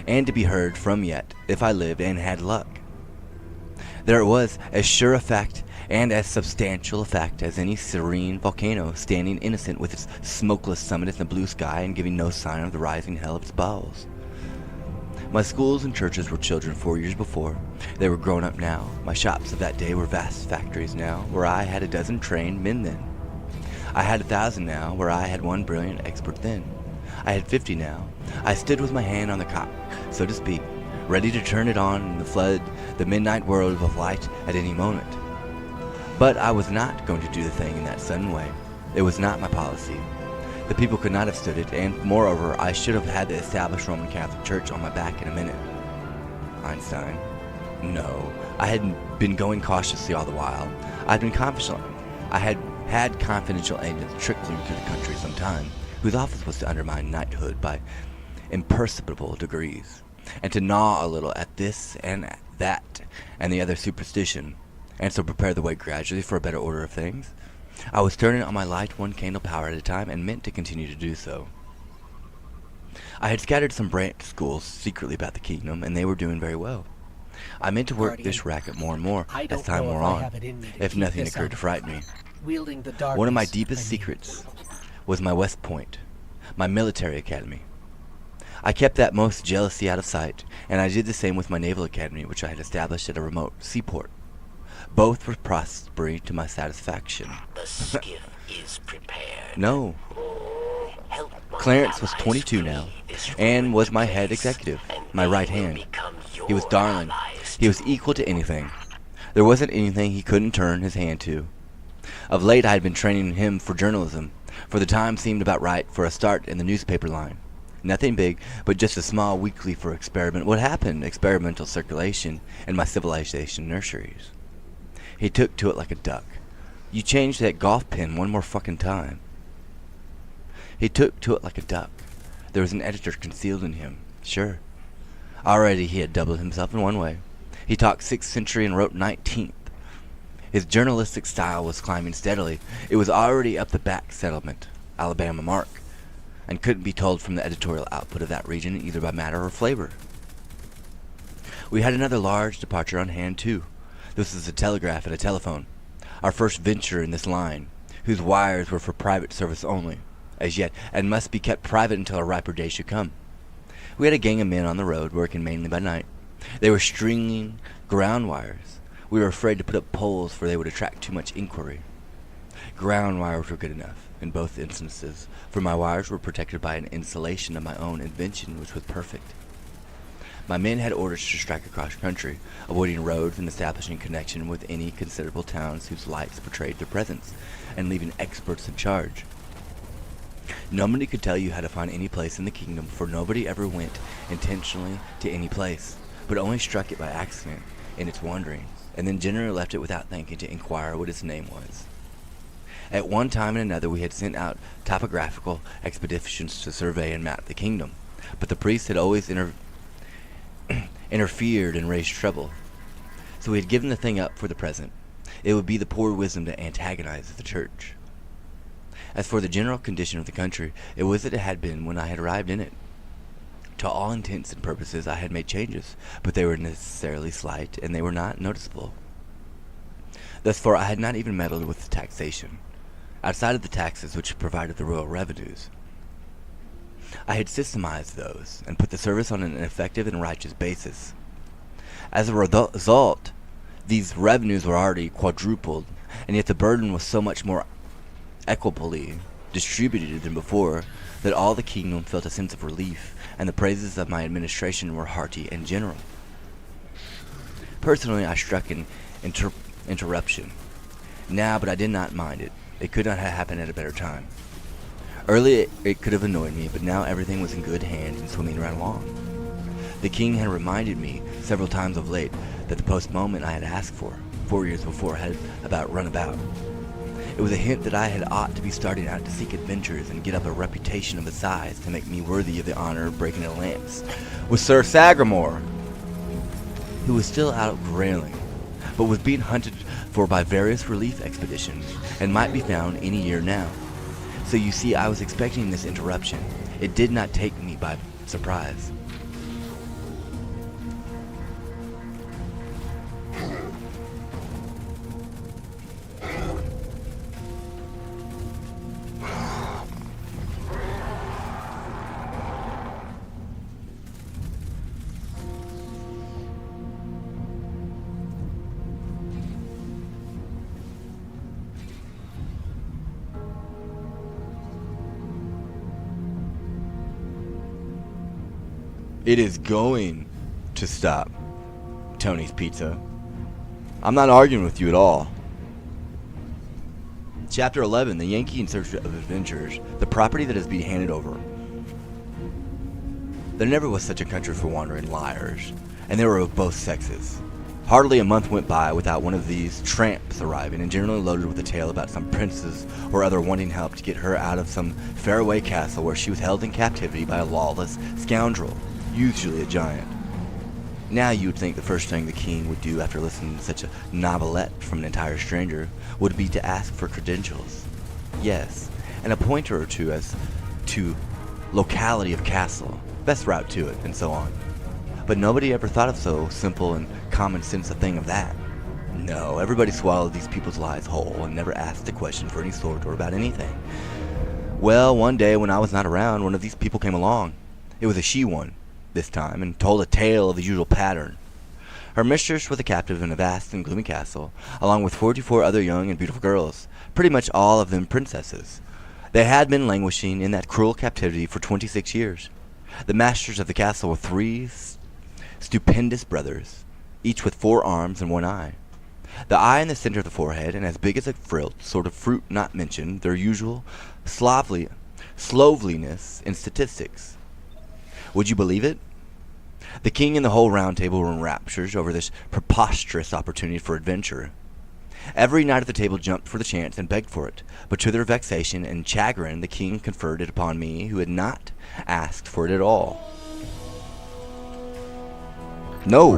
and to be heard from yet, if I lived and had luck. There it was, as sure a fact and as substantial a fact as any serene volcano, standing innocent with its smokeless summit in the blue sky and giving no sign of the rising hell of its bowels. My schools and churches were children 4 years before. They were grown up now. My shops of that day were vast factories now, where I had a dozen trained men then. I had 1,000 now, where I had one brilliant expert then. I had 50 now. I stood with my hand on the cock, so to speak, ready to turn it on and flood the midnight world with light at any moment. But I was not going to do the thing in that sudden way. It was not my policy. The people could not have stood it, and moreover, I should have had the established Roman Catholic Church on my back in a minute. Einstein. No, I had been going cautiously all the while. I had had confidential agents trickling through the country some time, whose office was to undermine knighthood by imperceptible degrees, and to gnaw a little at this and that and the other superstition, and so prepare the way gradually for a better order of things. I was turning on my light one candle power at a time, and meant to continue to do so. I had scattered some branch schools secretly about the kingdom, and they were doing very well. I meant to work this racket more and more as time wore on, if nothing occurred to frighten me. One of my deepest secrets was my West Point, my military academy. I kept that most jealously out of sight, and I did the same with my naval academy, which I had established at a remote seaport. Both were prospering to my satisfaction. The skiff is prepared. No. Clarence was 22 now, and was my head executive, my right hand. He was darling. He was equal to anything. There wasn't anything he couldn't turn his hand to. Of late I had been training him for journalism, for the time seemed about right for a start in the newspaper line. Nothing big, but just a small weekly for experimental circulation in my civilization nurseries. He took to it like a duck. You changed that golf pin one more fucking time. He took to it like a duck. There was an editor concealed in him, sure. Already he had doubled himself in one way. He talked 6th century and wrote 19th. His journalistic style was climbing steadily. It was already up the back settlement, Alabama mark, and couldn't be told from the editorial output of that region either by matter or flavor. We had another large departure on hand, too. This was a telegraph and a telephone, our first venture in this line, whose wires were for private service only, as yet, and must be kept private until a riper day should come. We had a gang of men on the road, working mainly by night. They were stringing ground wires. We were afraid to put up poles, for they would attract too much inquiry. Ground wires were good enough, in both instances, for my wires were protected by an insulation of my own invention, which was perfect. My men had orders to strike across country, avoiding roads and establishing connection with any considerable towns whose lights betrayed their presence, and leaving experts in charge. Nobody could tell you how to find any place in the kingdom, for nobody ever went intentionally to any place, but only struck it by accident in its wanderings, and then generally left it without thinking to inquire what its name was. At one time and another we had sent out topographical expeditions to survey and map the kingdom, but the priests had always interfered and raised trouble, so we had given the thing up for the present. It would be the poor wisdom to antagonize the church. As for the general condition of the country, it was as it had been when I had arrived in it. To all intents and purposes I had made changes, but they were necessarily slight, and they were not noticeable. Thus far I had not even meddled with the taxation, outside of the taxes which provided the royal revenues. I had systemized those, and put the service on an effective and righteous basis. As a result, these revenues were already quadrupled, and yet the burden was so much more equably distributed than before, that all the kingdom felt a sense of relief, and the praises of my administration were hearty and general. Personally, I struck an interruption now, but I did not mind it. It could not have happened at a better time. Early it could have annoyed me, but now everything was in good hands and swimming right along. The king had reminded me several times of late that the postponement I had asked for 4 years before had about run about. It was a hint that I had ought to be starting out to seek adventures and get up a reputation of a size to make me worthy of the honor of breaking a lance with Sir Sagramore, who was still out grailing, but was being hunted for by various relief expeditions, and might be found any year now. So you see, I was expecting this interruption. It did not take me by surprise. It is going to stop. Tony's Pizza. I'm not arguing with you at all. Chapter 11, The Yankee in Search of Adventures, the property that is being handed over. There never was such a country for wandering liars, and they were of both sexes. Hardly a month went by without one of these tramps arriving, and generally loaded with a tale about some princess or other wanting help to get her out of some faraway castle where she was held in captivity by a lawless scoundrel, usually a giant. Now you would think the first thing the king would do after listening to such a novelette from an entire stranger would be to ask for credentials. Yes, and a pointer or two as to locality of castle, best route to it, and so on. But nobody ever thought of so simple and common sense a thing of that. No, everybody swallowed these people's lies whole and never asked a question for any sort or about anything. Well, one day when I was not around, one of these people came along. It was a she one, this time, and told a tale of the usual pattern. Her mistress was a captive in a vast and gloomy castle, along with 44 other young and beautiful girls, pretty much all of them princesses. They had been languishing in that cruel captivity for 26 years. The masters of the castle were 3 stupendous brothers, each with 4 arms and 1 eye. The eye in the center of the forehead, and as big as a frilt, sort of fruit not mentioned, their usual sloveliness in statistics. Would you believe it? The king and the whole round table were in raptures over this preposterous opportunity for adventure. Every knight at the table jumped for the chance and begged for it, but to their vexation and chagrin the king conferred it upon me, who had not asked for it at all. No.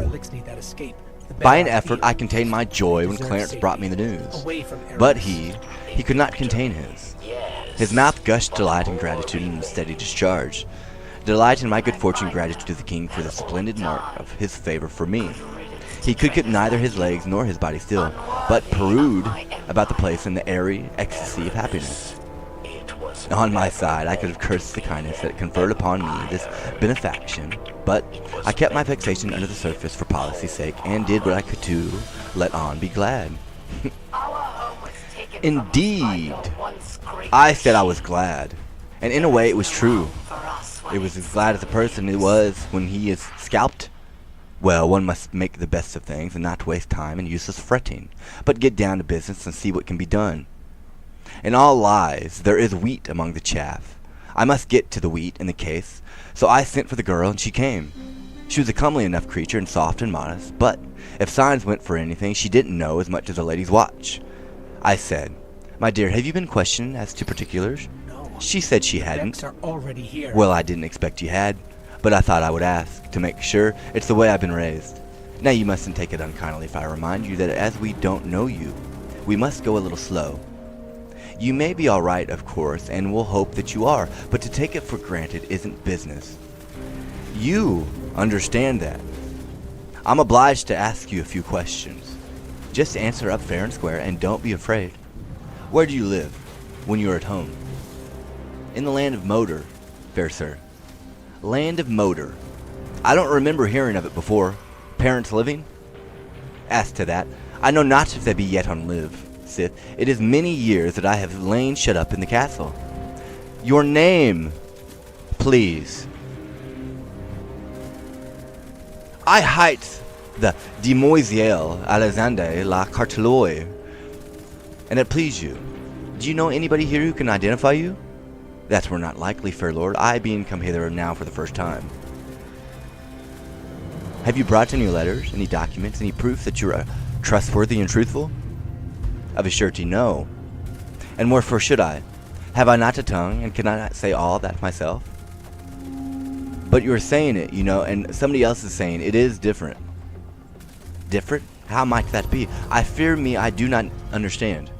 By an effort I contained my joy when Clarence brought me the news, but he could not contain his. His mouth gushed delight and gratitude in a steady discharge. Delight in my good fortune, gratitude to the king for the splendid mark of his favor for me. He could get neither his legs nor his body still, but piroued about the place in the airy ecstasy of happiness. On my side, I could have cursed the kindness that conferred upon me this benefaction, but I kept my vexation under the surface for policy's sake, and did what I could to let on be glad. Indeed, I said I was glad, and in a way it was true. It was as glad as a person it was when he is scalped. Well, one must make the best of things and not waste time in useless fretting, but get down to business and see what can be done. In all lies, there is wheat among the chaff. I must get to the wheat in the case, so I sent for the girl, and she came. She was a comely enough creature and soft and modest, but if signs went for anything, she didn't know as much as a lady's watch. I said, "My dear, have you been questioned as to particulars?" She said she hadn't. Well, I didn't expect you had, but I thought I would ask, to make sure. It's the way I've been raised. Now you mustn't take it unkindly if I remind you that as we don't know you, we must go a little slow. You may be all right, of course, and we'll hope that you are, but to take it for granted isn't business. You understand that. I'm obliged to ask you a few questions. Just answer up fair and square, and don't be afraid. Where do you live when you're at home? In the land of Moder, fair sir. Land of Moder. I don't remember hearing of it before. Parents living? As to that, I know not if they be yet on live. Sith, it is many years that I have lain shut up in the castle. Your name, please. I hight the Demoiselle Alexandre La Carteloy, and it please you. Do you know anybody here who can identify you? That were not likely, fair lord, I being come hither now for the first time. Have you brought any letters, any documents, any proof that you are trustworthy and truthful? Of a surety, no. And wherefore should I? Have I not a tongue, and can I not say all that myself? But you are saying it, you know, and somebody else is saying it is different. Different? How might that be? I fear me I do not understand.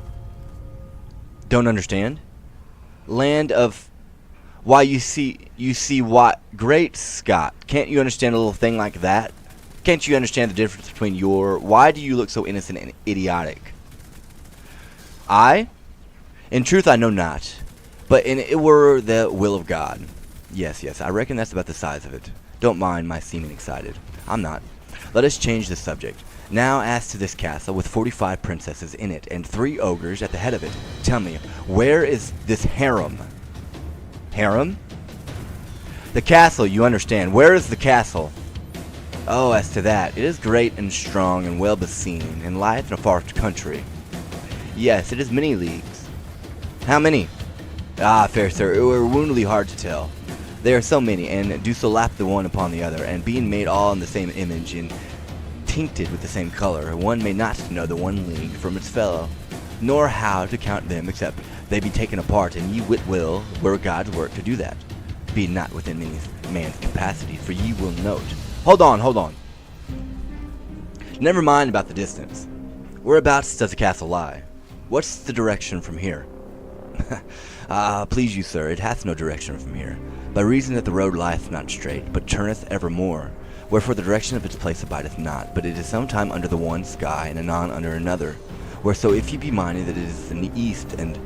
Don't understand? Land of... Why, you see what? Great Scott. Can't you understand a little thing like that? Can't you understand the difference between your... Why do you look so innocent and idiotic? I? In truth, I know not. But it were the will of God. Yes, I reckon that's about the size of it. Don't mind my seeming excited. I'm not. Let us change the subject. Now, as to this castle with 45 princesses in it and 3 ogres at the head of it, tell me, where is this harem? Harem? The castle, you understand. Where is the castle? Oh, as to that, it is great and strong and well beseen, and lieth in a far country. Yes, it is many leagues. How many? Ah, fair sir, it were woundily hard to tell. They are so many, and do so lap the one upon the other, and being made all in the same image, and tincted with the same color, one may not know the one league from its fellow, nor how to count them, except they be taken apart, and ye wit will were God's work to do that, be not within any man's capacity, for ye will note. Hold on. Never mind about the distance. Whereabouts does the castle lie? What's the direction from here? Please you, sir, it hath no direction from here, by reason that the road lieth not straight, but turneth evermore. Wherefore the direction of its place abideth not, but it is sometime under the one sky, and anon under another. Whereso if ye be minded that it is in the east, and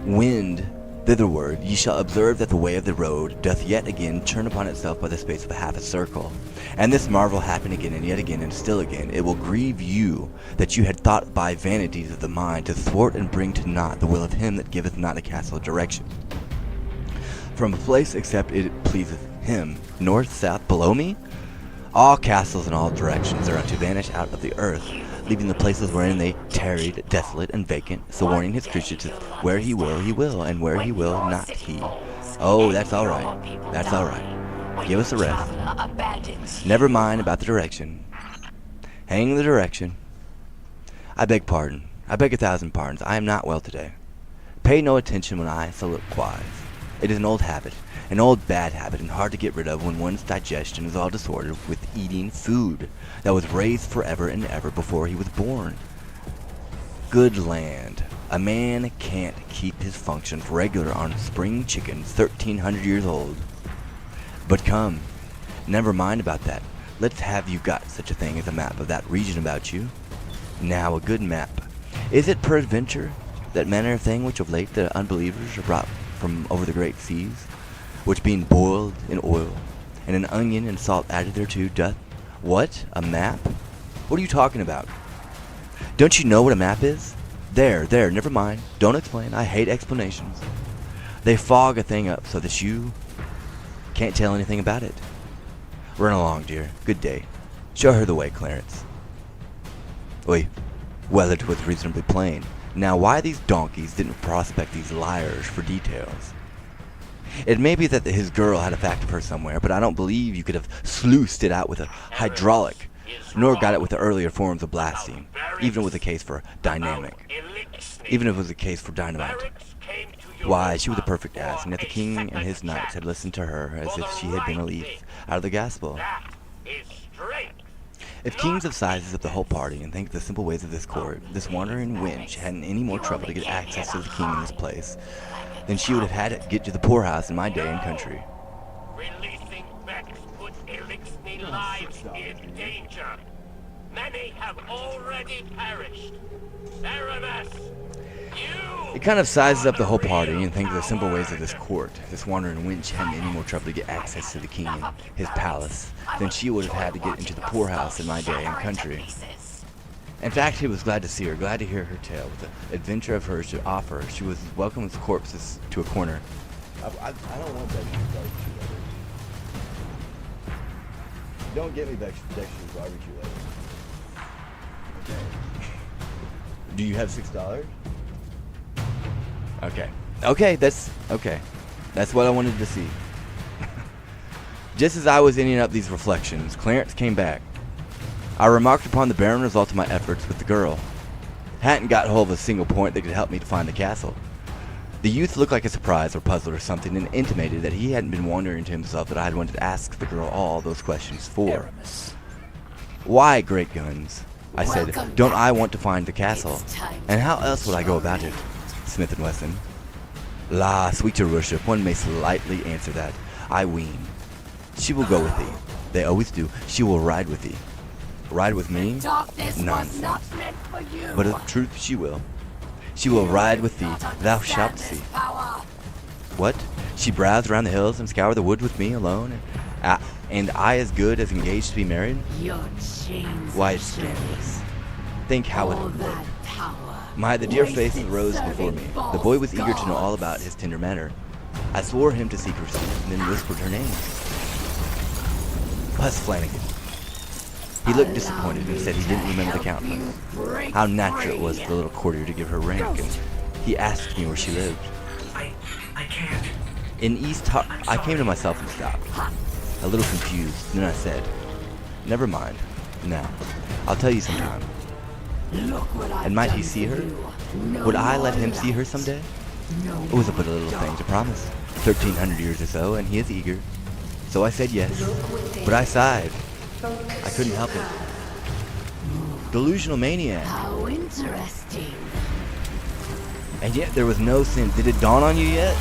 wind thitherward, ye shall observe that the way of the road doth yet again turn upon itself by the space of half a circle. And this marvel happen again, and yet again, and still again. It will grieve you that you had thought by vanities of the mind to thwart and bring to naught the will of him that giveth not a castle a direction from a place except it pleaseth him. North, south, below me? All castles in all directions are unto vanish out of the earth, leaving the places wherein they tarried desolate and vacant, so warning his creatures to where he will, and where he will not he. Oh, that's all right. That's all right. Give us a rest. Never mind about the direction. Hang the direction. I beg pardon. I beg 1,000 pardons. I am not well today. Pay no attention when I soliloquize. It is an old habit, an old bad habit, and hard to get rid of when one's digestion is all disordered with eating food that was raised forever and ever before he was born. Good land. A man can't keep his functions regular on spring chickens 1,300 years old. But come, never mind about that. Let's have you got such a thing as a map of that region about you. Now, a good map. Is it peradventure that manner of thing which of late the unbelievers are brought from over the great seas, which being boiled in oil, and an onion and salt added thereto, doth what? A map? What are you talking about? Don't you know what a map is? There, never mind. Don't explain. I hate explanations. They fog a thing up so that you can't tell anything about it. Run along, dear. Good day. Show her the way, Clarence. Oi. Well, it was reasonably plain. Now, why these donkeys didn't prospect these liars for details? It may be that his girl had a fact of her somewhere, but I don't believe you could have sluiced it out with a hydraulic, nor got it with the earlier forms of blasting, even with a case for dynamic. Even if it was a case for dynamite. Why, she was a perfect ass, and yet the king and his knights had listened to her as if she had been a leaf out of the gospel. If kings of sizes up the whole party and think the simple ways of this court, this wandering wench hadn't any more trouble to get access to the king in this place than she would have had to get to the poorhouse in my day and country. Releasing Vex put Elixni lives in danger. Many have already perished. Aramis, you... It kind of sizes up the whole party and thinks the simple ways of this court. This wandering wench hadn't any more trouble to get access to the king in his palace than she would have had to get into the poorhouse in my day and country. In fact, he was glad to see her, glad to hear her tale. With the adventure of hers to offer, she was as welcome as corpses to a corner. I don't want Dexter's barbecue letter. Don't get me Dexter's barbecue letter. Okay. Do you have $6? Okay, that's what I wanted to see. Just as I was ending up these reflections, Clarence came back. I remarked upon the barren result of my efforts with the girl. Hadn't got hold of a single point that could help me to find the castle. The youth looked like a surprised or puzzled or something, and intimated that he hadn't been wondering to himself that I had wanted to ask the girl all those questions for. Why, great guns? I said, don't I want to find the castle? And how else would I go about it? Smith & Wesson. La, sweet your worship, one may slightly answer that, I ween. She will go with thee. They always do. She will ride with thee. Ride with me? Nonsense. But of truth she will. She will ride with thee. Thou shalt see. What? She browse around the hills and scour the wood with me alone? And I as good as engaged to be married? Why, it's scandalous. Think how it would look. The dear face rose before me. The boy was eager to know all about his tender manner. I swore him to secrecy, and then whispered her name. Buzz Flanagan. He looked disappointed and said he didn't remember the Countess. How natural it was for the little courtier to give her rank, and he asked me where she lived. I can't. In I came to myself and stopped, a little confused. Then I said, "Never mind. Now, I'll tell you sometime." And might he see her? Would I let him see her someday? It was but a little thing to promise. 1,300 years or so, and he is eager. So I said yes, but I sighed. I couldn't help it. Delusional maniac. How interesting. And yet there was no sense. Did it dawn on you yet?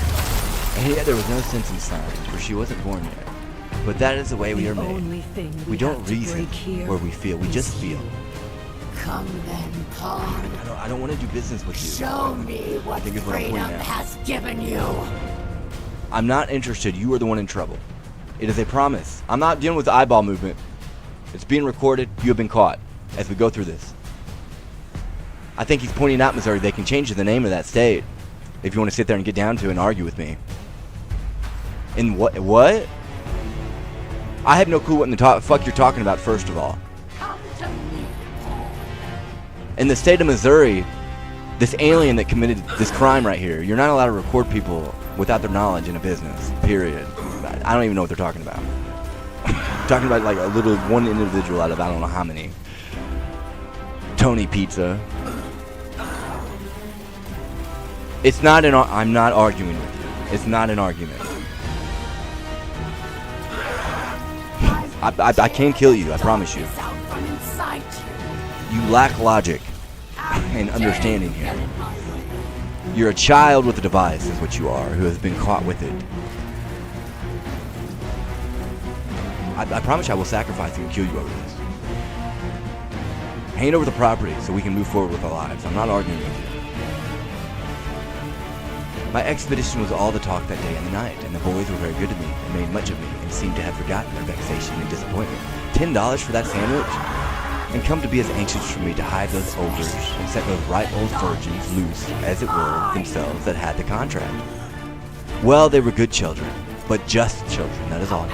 And yet there was no sense in science, for she wasn't born yet. But that is the way we are made. We don't reason where we feel. We just feel. Come then, Paul. I don't want to do business with you. Show me what think is what I'm freedom pointing at. has given you. I'm not interested. You are the one in trouble. It is a promise. I'm not dealing with the eyeball movement. It's being recorded. You have been caught as we go through this. I think he's pointing out, Missouri, they can change the name of that state if you want to sit there and get down to it and argue with me. In what? I have no clue what in the fuck you're talking about, first of all. Come to me. In the state of Missouri, this alien that committed this crime right here, you're not allowed to record people without their knowledge in a business, period. I don't even know what they're talking about. Talking about like a little one individual out of I don't know how many. Tony Pizza. It's not I'm not arguing with you. It's not an argument. I can't kill you, I promise you. You lack logic and understanding here. You're a child with a device, is what you are, who has been caught with it. I promise you I will sacrifice you and kill you over this. Hand over the property so we can move forward with our lives. I'm not arguing with you. My expedition was all the talk that day and the night, and the boys were very good to me and made much of me and seemed to have forgotten their vexation and disappointment. $10 for that sandwich? And come to be as anxious for me to hide those ogres and set those ripe old virgins loose, as it were, themselves that had the contract. Well, they were good children, but just children, that is all.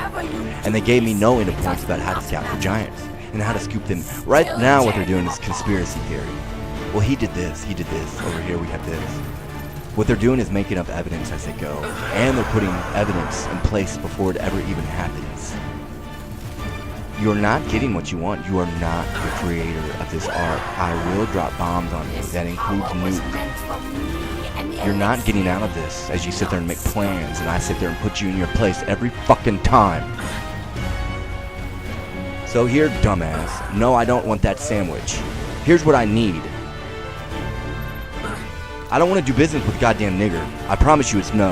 And they gave me no end of points about how to scout for giants and how to scoop them. Right now what they're doing is conspiracy theory. Well, he did this, over here we have this. What they're doing is making up evidence as they go, and they're putting evidence in place before it ever even happens. You're not getting what you want. You are not the creator of this art. I will drop bombs on you. That includes nukes. You're not getting out of this as you sit there and make plans, and I sit there and put you in your place every fucking time. So here, dumbass. No, I don't want that sandwich. Here's what I need. I don't want to do business with goddamn nigger. I promise you it's no.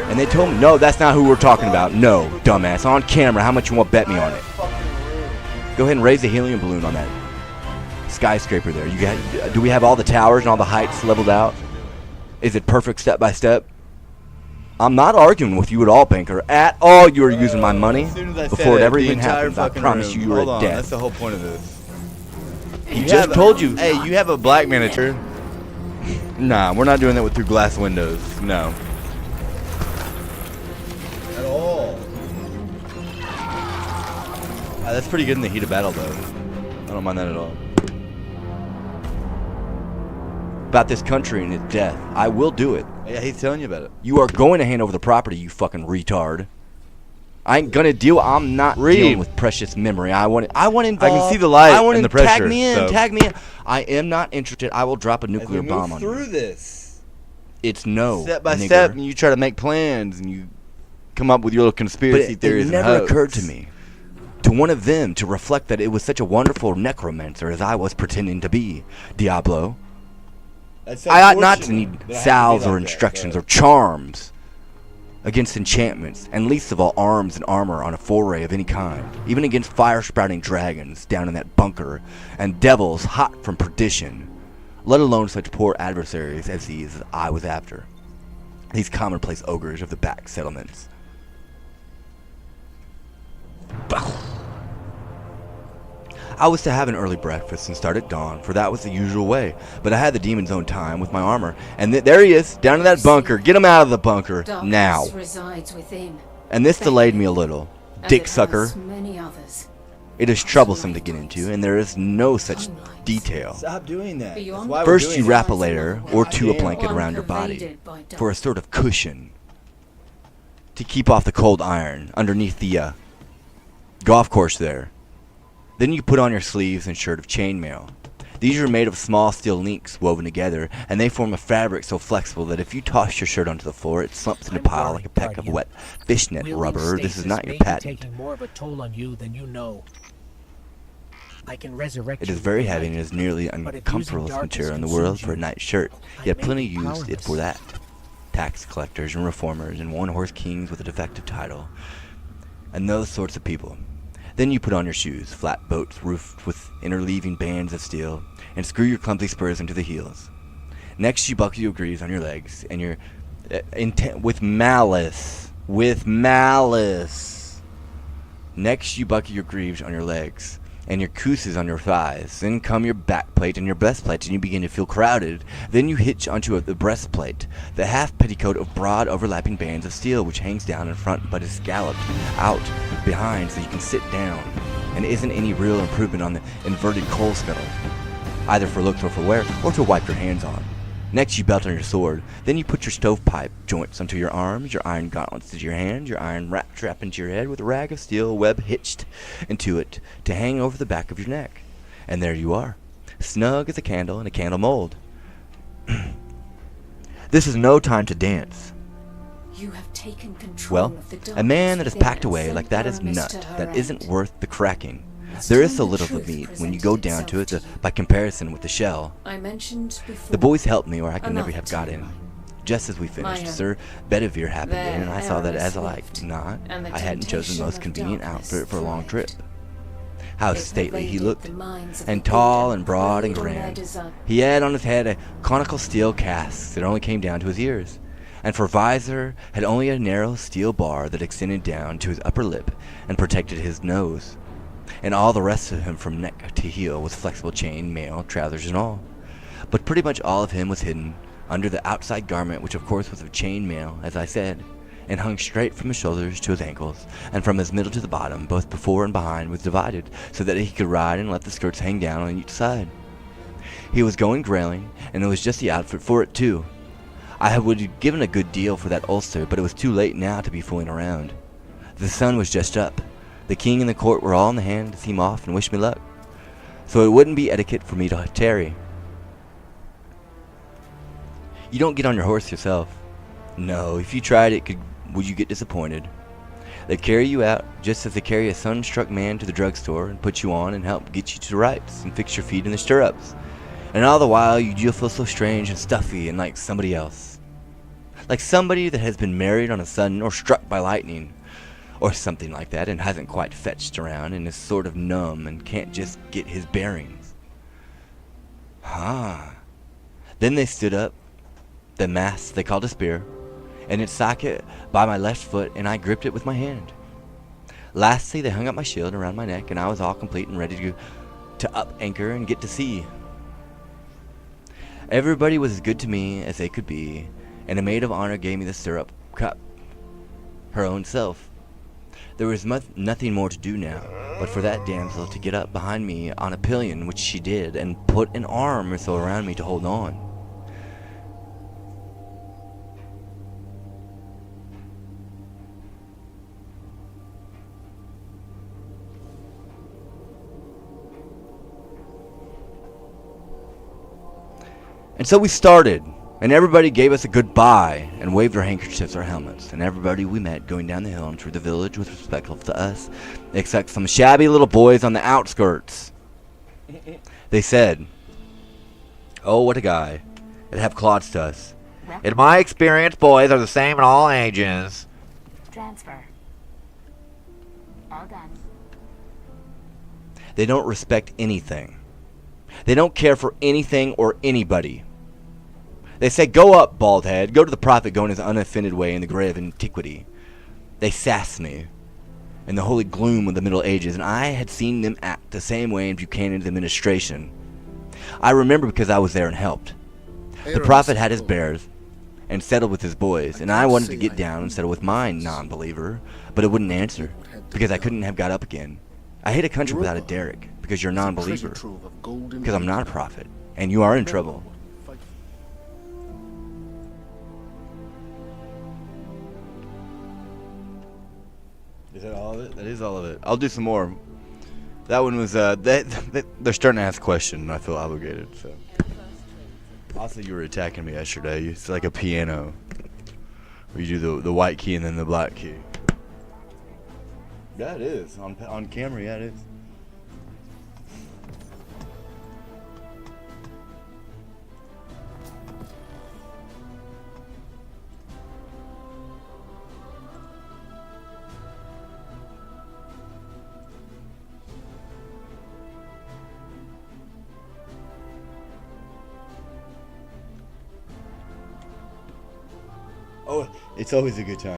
And they told me, no, that's not who we're talking about. No, dumbass. On camera, how much you want to bet me on it? Go ahead and raise the helium balloon on that skyscraper there. Do we have all the towers and all the heights leveled out? Is it perfect step by step? I'm not arguing with you at all, banker. At all, you are using my money before it ever even happens. I promise you are dead. That's the whole point of this. He just told you. Hey, you have a black miniature. Nah, we're not doing that with through glass windows. No. At all. That's pretty good in the heat of battle, though. I don't mind that at all. About this country and its death. I will do it. Yeah, he's telling you about it. You are going to hand over the property, you fucking retard. I ain't gonna deal. I'm not dealing with precious memory. I want involved. I can see the light and the pressure. Tag me in. Tag me in. I am not interested. I will drop a nuclear bomb on you. Through this, it's no. Step by nigger. step, and you try to make plans, and you come up with your little conspiracy theories. It never occurred to me, to one of them, to reflect that it was such a wonderful necromancer as I was pretending to be, Diablo. I ought not to need salves or instructions or charms against enchantments, and least of all arms and armor on a foray of any kind, even against fire-sprouting dragons down in that bunker, and devils hot from perdition, let alone such poor adversaries as these I was after, these commonplace ogres of the back settlements. I was to have an early breakfast and start at dawn, for that was the usual way. But I had the demon's own time with my armor, and there he is, down in that bunker. Get him out of the bunker now. Resides within. And this delayed me a little. And dick it sucker. has many others. It is troublesome to get into, and there is no such detail. Stop doing that. That's Beyond why we're First, doing you it. wrap a layer or two a Goddamn. blanket around your body Pervaded by dark. for a sort of cushion to keep off the cold iron underneath the golf course there. Then you put on your sleeves and shirt of chainmail. These are made of small steel links woven together, and they form a fabric so flexible that if you toss your shirt onto the floor, it slumps in a I'm pile worried, like a peck of Guardian. wet fishnet Wielding rubber. This is stasis not may your be patent. taking more of a toll on you than you know. I can resurrect It you is very with heavy light, and is nearly but if using uncomfortable darkness material in the consumes world for a you, night shirt. I Yet may plenty be used it for powerless. that. Tax collectors and reformers and one-horse kings with a defective title. And those sorts of people. Then you put on your shoes, flat boats roofed with interleaving bands of steel, and screw your clumsy spurs into the heels. Next, you buckle your greaves on your legs, and your with malice. Next, you buckle your greaves on your legs, and your cooses on your thighs. Then come your backplate and your breastplate, and you begin to feel crowded. Then you hitch onto the breastplate, the half petticoat of broad overlapping bands of steel, which hangs down in front but is scalloped out behind so you can sit down, and isn't any real improvement on the inverted coal scuttle, either for looks or for wear, or to wipe your hands on. Next, you belt on your sword. Then you put your stovepipe joints onto your arms, your iron gauntlets to your hands, your iron wrap trap into your head with a rag of steel web hitched into it to hang over the back of your neck. And there you are, snug as a candle in a candle mold. This is no time to dance. You have taken control Well, of the a man that darkness is packed within away and like sent that is Aramis nut to her that end. isn't worth the cracking. It's There is time so the little of truth meat when you go down to it presented itself by comparison with the shell. I mentioned before. The boys helped me, or I could never Another have got in. timeline. Just as we finished, Maya. Sir Bedivere happened There in, and I saw that Aramis as I lived, like not, and the I hadn't chosen the temptation most of convenient darkness outfit for a long trip. thrived. How It stately he pervaded looked, the minds of and the tall good and broad and preyed on their grand. desire. He had on his head a conical steel casque that only came down to his ears, and for visor had only a narrow steel bar that extended down to his upper lip and protected his nose. And all the rest of him from neck to heel was flexible chain mail, trousers and all. But pretty much all of him was hidden under the outside garment, which of course was of chain mail, as I said, and hung straight from his shoulders to his ankles, and from his middle to the bottom, both before and behind, was divided, so that he could ride and let the skirts hang down on each side. He was going grailing, and it was just the outfit for it too. I would have given a good deal for that ulster, but it was too late now to be fooling around. The sun was just up. The king and the court were all in the hand to see him off and wish me luck, so it wouldn't be etiquette for me to tarry. You don't get on your horse yourself. No, if you tried it, would you get disappointed? They carry you out just as they carry a sunstruck man to the drugstore and put you on and help get you to rights and fix your feet in the stirrups. And all the while you feel so strange and stuffy and like somebody else. Like somebody that has been married on a sudden or struck by lightning or something like that and hasn't quite fetched around and is sort of numb and can't just get his bearings. Then they stood up, the mass they called a spear, and its socket by my left foot, and I gripped it with my hand. Lastly, they hung up my shield around my neck, and I was all complete and ready to up anchor and get to sea. Everybody was as good to me as they could be, and a maid of honor gave me the stirrup cup, her own self. There was nothing more to do now, but for that damsel to get up behind me on a pillion, which she did, and put an arm or so around me to hold on. And so we started, and everybody gave us a goodbye and waved their handkerchiefs or helmets, and everybody we met going down the hill and through the village was respectful to us, except some shabby little boys on the outskirts. They said, "Oh, what a guy. It'd have clods to us. In my experience, boys are the same in all ages." Transfer. All done. They don't respect anything. They don't care for anything or anybody. They say, "Go up, bald head. Go to the prophet going his unoffended way in the grave of antiquity." They sass me in the holy gloom of the Middle Ages, and I had seen them act the same way in Buchanan's administration. I remember because I was there and helped. The prophet had his bears and settled with his boys, and I wanted to get down and settle with my non-believer, but it wouldn't answer. because I couldn't have got up again. I hate a country without a Derek because you're a non-believer. Because I'm not a prophet, and you are in trouble. Is that all of it? That is all of it. I'll do some more. That one was they're starting to ask questions, and I feel obligated. So. Also, you were attacking me yesterday. It's like a piano, where you do the white key and then the black key. Yeah, it is on camera. Yeah, it is. Oh, it's always a good time.